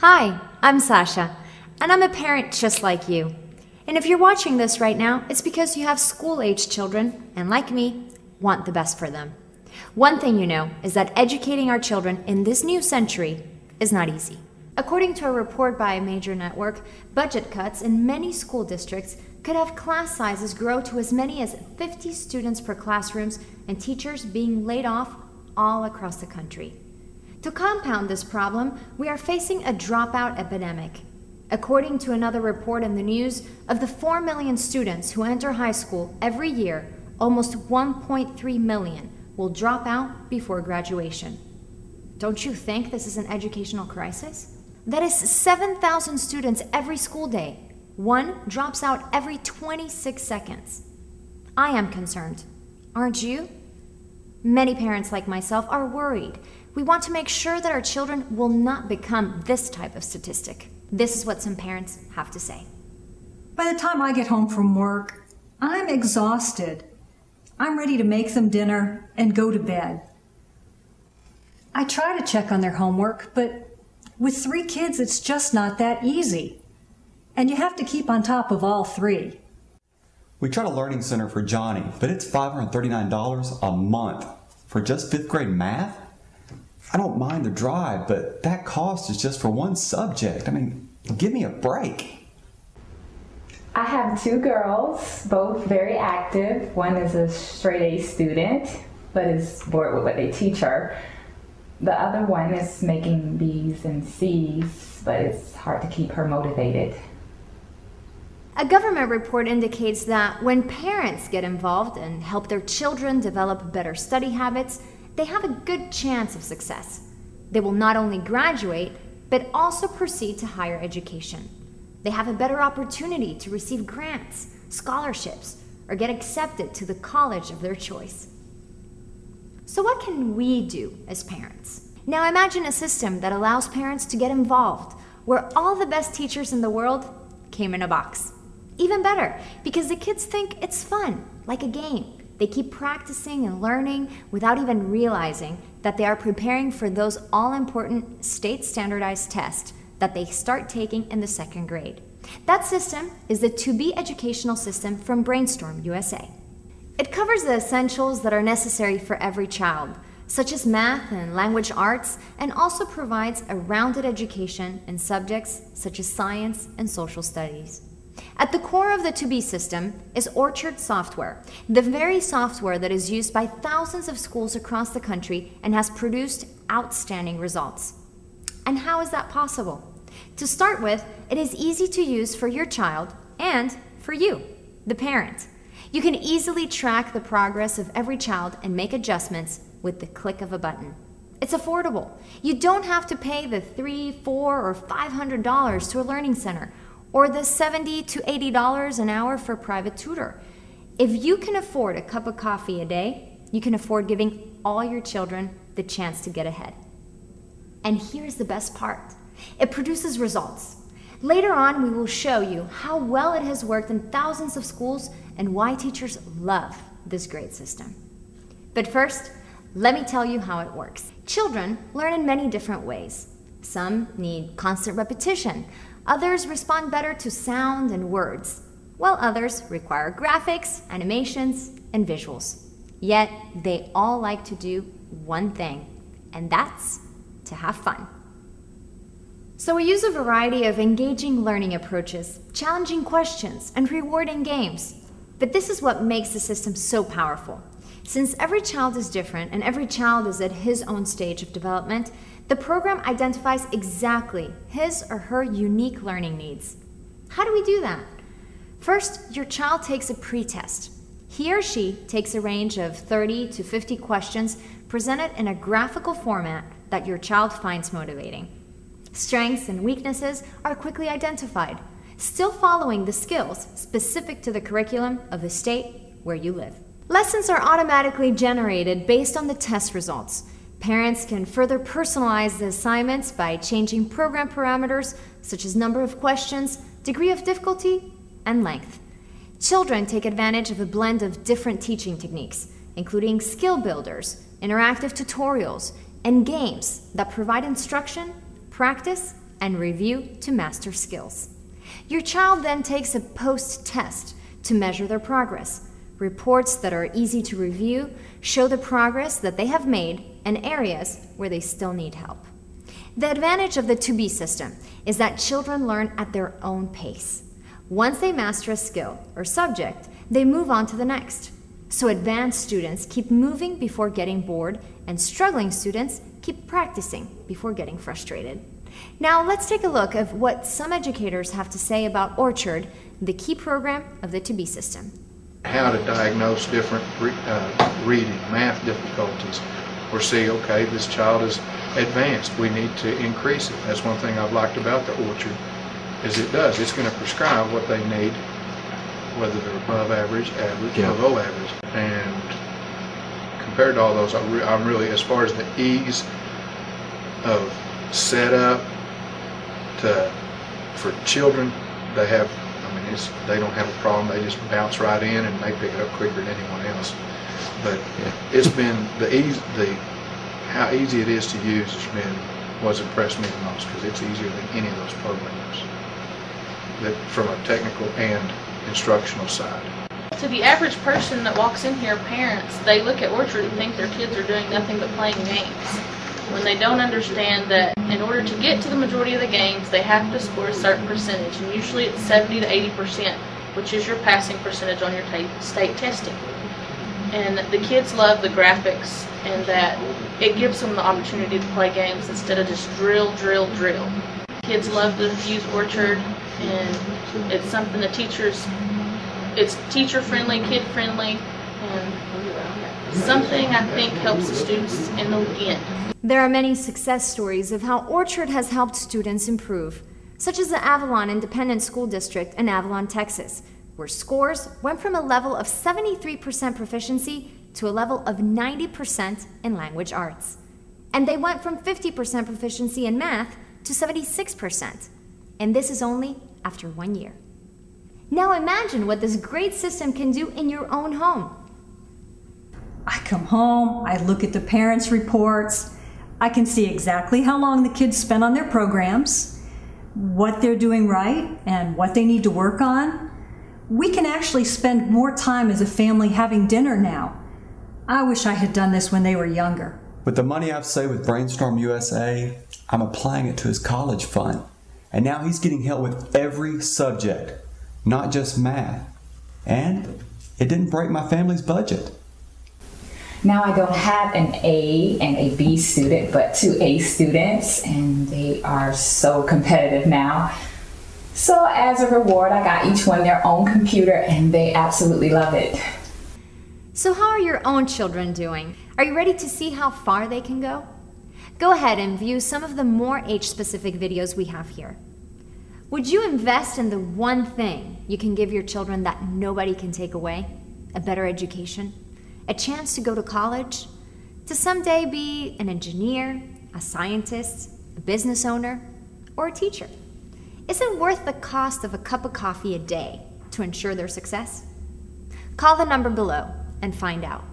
Hi, I'm Sasha, and I'm a parent just like you. And if you're watching this right now, it's because you have school-age children, and like me, want the best for them. One thing you know is that educating our children in this new century is not easy. According to a report by a major network, budget cuts in many school districts could have class sizes grow to as many as 50 students per classrooms and teachers being laid off all across the country. To compound this problem, we are facing a dropout epidemic. According to another report in the news, of the 4 million students who enter high school every year, almost 1.3 million will drop out before graduation. Don't you think this is an educational crisis? That is 7,000 students every school day. One drops out every 26 seconds. I am concerned. Aren't you? Many parents like myself are worried. We want to make sure that our children will not become this type of statistic. This is what some parents have to say. By the time I get home from work, I'm exhausted. I'm ready to make them dinner and go to bed. I try to check on their homework, but with 3 kids, it's just not that easy. And you have to keep on top of all 3. We tried a learning center for Johnny, but it's $539 a month for just 5th grade math? I don't mind the drive, but that cost is just for one subject. I mean, give me a break. I have 2 girls, both very active. One is a straight A student, but is bored with what they teach her. The other one is making B's and C's, but it's hard to keep her motivated. A government report indicates that when parents get involved and help their children develop better study habits, they have a good chance of success. They will not only graduate, but also proceed to higher education. They have a better opportunity to receive grants, scholarships, or get accepted to the college of their choice. So what can we do as parents? Now imagine a system that allows parents to get involved, where all the best teachers in the world came in a box. Even better, because the kids think it's fun, like a game. They keep practicing and learning without even realizing that they are preparing for those all-important state-standardized tests that they start taking in the 2nd grade. That system is the To Be educational system from BrainstormUSA. It covers the essentials that are necessary for every child, such as math and language arts, and also provides a rounded education in subjects such as science and social studies. At the core of the To Be system is Orchard software, the very software that is used by thousands of schools across the country and has produced outstanding results. And how is that possible? To start with, it is easy to use for your child and for you, the parent. You can easily track the progress of every child and make adjustments with the click of a button. It's affordable. You don't have to pay the $300, $400, or $500 to a learning center, or the $70 to $80 an hour for a private tutor. If you can afford a cup of coffee a day, you can afford giving all your children the chance to get ahead. And here's the best part. It produces results. Later on, we will show you how well it has worked in thousands of schools and why teachers love this great system. But first, let me tell you how it works. Children learn in many different ways. Some need constant repetition. Others respond better to sound and words, while others require graphics, animations, and visuals. Yet, they all like to do one thing, and that's to have fun. So we use a variety of engaging learning approaches, challenging questions, and rewarding games. But this is what makes the system so powerful. Since every child is different and every child is at his own stage of development, the program identifies exactly his or her unique learning needs. How do we do that? First, your child takes a pre-test. He or she takes a range of 30 to 50 questions presented in a graphical format that your child finds motivating. Strengths and weaknesses are quickly identified, still following the skills specific to the curriculum of the state where you live. Lessons are automatically generated based on the test results. Parents can further personalize the assignments by changing program parameters such as number of questions, degree of difficulty, and length. Children take advantage of a blend of different teaching techniques, including skill builders, interactive tutorials, and games that provide instruction, practice, and review to master skills. Your child then takes a post-test to measure their progress. Reports that are easy to review show the progress that they have made and areas where they still need help. The advantage of the To-Be system is that children learn at their own pace. Once they master a skill or subject, they move on to the next. So advanced students keep moving before getting bored, and struggling students keep practicing before getting frustrated. Now let's take a look at what some educators have to say about Orchard, the key program of the To-Be system. How to diagnose different reading, math difficulties, or see, okay, this child is advanced, we need to increase it. That's one thing I've liked about the Orchard, is it's going to prescribe what they need, whether they're above average, average, or below average. And compared to all those, I'm really, as far as the ease of setup for children, they don't have a problem. They just bounce right in and they pick it up quicker than anyone else. But it's been how easy it is to use what's impressed me the most, because it's easier than any of those programs from a technical and instructional side. To the average person that walks in here, parents, they look at Orchard and think their kids are doing nothing but playing games, when they don't understand that in order to get to the majority of the games, they have to score a certain percentage, and usually it's 70 to 80%, which is your passing percentage on your state testing. And the kids love the graphics, and that it gives them the opportunity to play games instead of just drill. Kids love to use Orchard, and it's something it's teacher-friendly, kid-friendly, and something I think helps the students in the end. There are many success stories of how Orchard has helped students improve, such as the Avalon Independent School District in Avalon, Texas, where scores went from a level of 73% proficiency to a level of 90% in language arts. And they went from 50% proficiency in math to 76%. And this is only after 1 year. Now imagine what this great system can do in your own home. I come home, I look at the parents' reports, I can see exactly how long the kids spent on their programs, what they're doing right, and what they need to work on. We can actually spend more time as a family having dinner now. I wish I had done this when they were younger. With the money I've saved with BrainstormUSA, I'm applying it to his college fund. And now he's getting help with every subject, not just math. And it didn't break my family's budget. Now I don't have an A and a B student, but 2 A students, and they are so competitive now. So as a reward, I got each one their own computer, and they absolutely love it. So how are your own children doing? Are you ready to see how far they can go? Go ahead and view some of the more age-specific videos we have here. Would you invest in the one thing you can give your children that nobody can take away? A better education? A chance to go to college? To someday be an engineer, a scientist, a business owner, or a teacher? Is it worth the cost of a cup of coffee a day to ensure their success? Call the number below and find out.